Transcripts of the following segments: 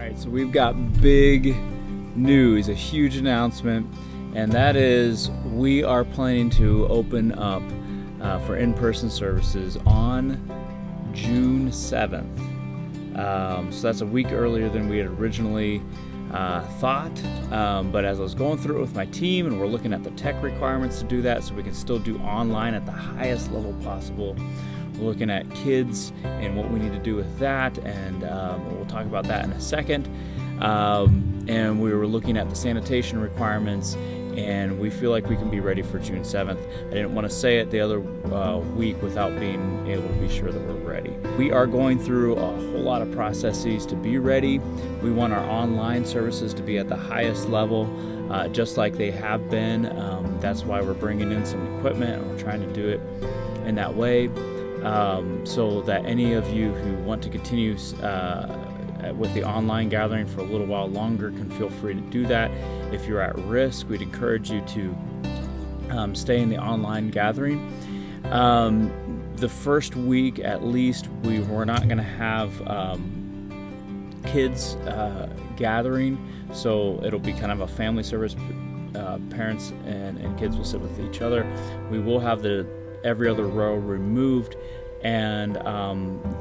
right, so we've got big news, a huge announcement, and that is we are planning to open up for in-person services on June 7th. So that's a week earlier than we had originally thought, but as I was going through it with my team and we're looking at the tech requirements to do that so we can still do online at the highest level possible. We're looking at kids and what we need to do with that, and we'll talk about that in a second. And we were looking at the sanitation requirements, and we feel like we can be ready for June 7th. I didn't want to say it the other week without being able to be sure that we're ready. We are going through a whole lot of processes to be ready. We want our online services to be at the highest level, just like they have been. That's why we're bringing in some equipment, and we're trying to do it in that way. So that any of you who want to continue with the online gathering for a little while longer can feel free to do that. If you're at risk, we'd encourage you to stay in the online gathering. The first week, at least, we're not going to have kids gathering, so it'll be kind of a family service. Parents and kids will sit with each other. We will have every other row removed, and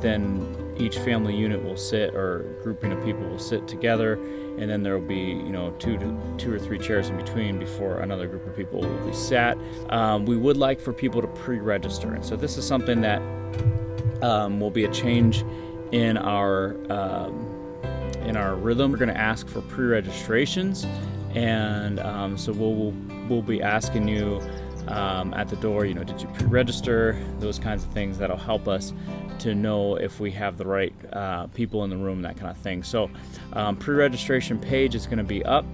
then each family unit will sit, or grouping of people will sit together, and then there will be two or three chairs in between before another group of people will be sat. We would like for people to pre-register, and so this is something that will be a change in our rhythm. We're going to ask for pre-registrations, and so we'll be asking you at the door, did you pre-register? Those kinds of things that'll help us to know if we have the right people in the room, that kind of thing. So pre-registration page is going to be up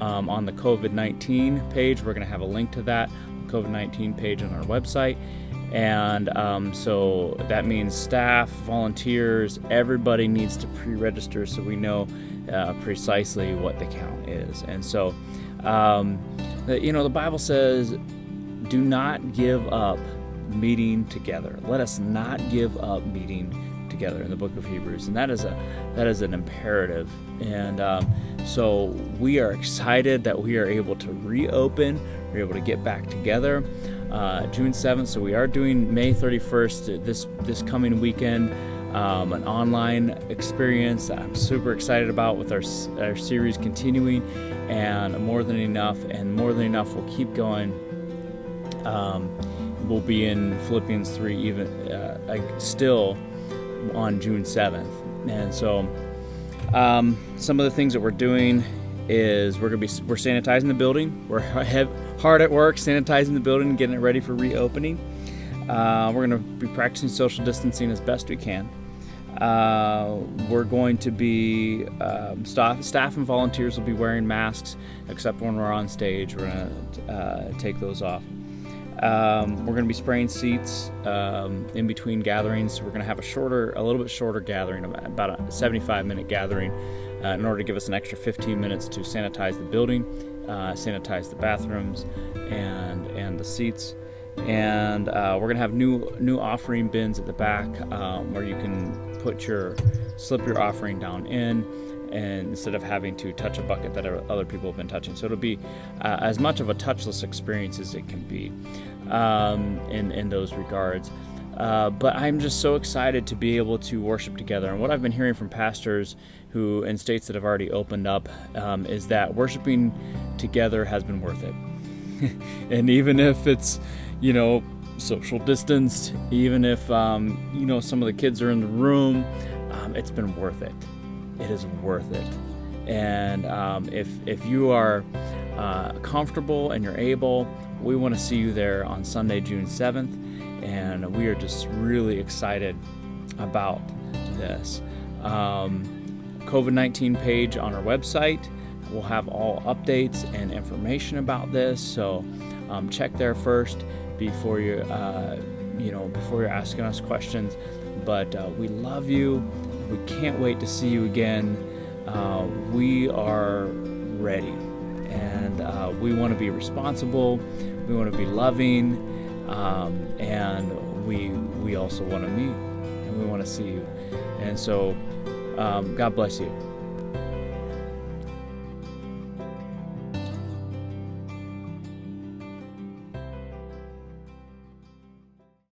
on the COVID-19 page. We're going to have a link to that COVID-19 page on our website. And so that means staff, volunteers, everybody needs to pre-register so we know precisely what the count is. And so, the Bible says, do not give up meeting together. Let us not give up meeting together in the book of Hebrews. And that is an imperative. And so we are excited that we are able to reopen, we're able to get back together June 7th. So we are doing May 31st, this coming weekend, an online experience that I'm super excited about with our series continuing, and More Than Enough will keep going. We'll be in Philippians 3 even still on June 7th. And so some of the things that we're doing is we're sanitizing the building. We're hard at work sanitizing the building and getting it ready for reopening. We're going to be practicing social distancing as best we can. We're going to be staff and volunteers will be wearing masks, except when we're on stage. We're going to take those off. We're going to be spraying seats in between gatherings. We're going to have a little bit shorter gathering, about a 75-minute gathering, in order to give us an extra 15 minutes to sanitize the building, sanitize the bathrooms and the seats. And we're going to have new offering bins at the back where you can slip your offering down in, and instead of having to touch a bucket that other people have been touching. So it'll be as much of a touchless experience as it can be in those regards. But I'm just so excited to be able to worship together. And what I've been hearing from pastors who in states that have already opened up is that worshiping together has been worth it. And even if it's, social distanced, even if, some of the kids are in the room, it's been worth it. It is worth it. And if you are comfortable and you're able, we want to see you there on Sunday, June 7th. And we are just really excited about this. COVID-19 page on our website will have all updates and information about this. So check there first before you're asking us questions. But we love you. We can't wait to see you again. We are ready, and we want to be responsible. We want to be loving, and we also want to meet, and we want to see you. And so, God bless you.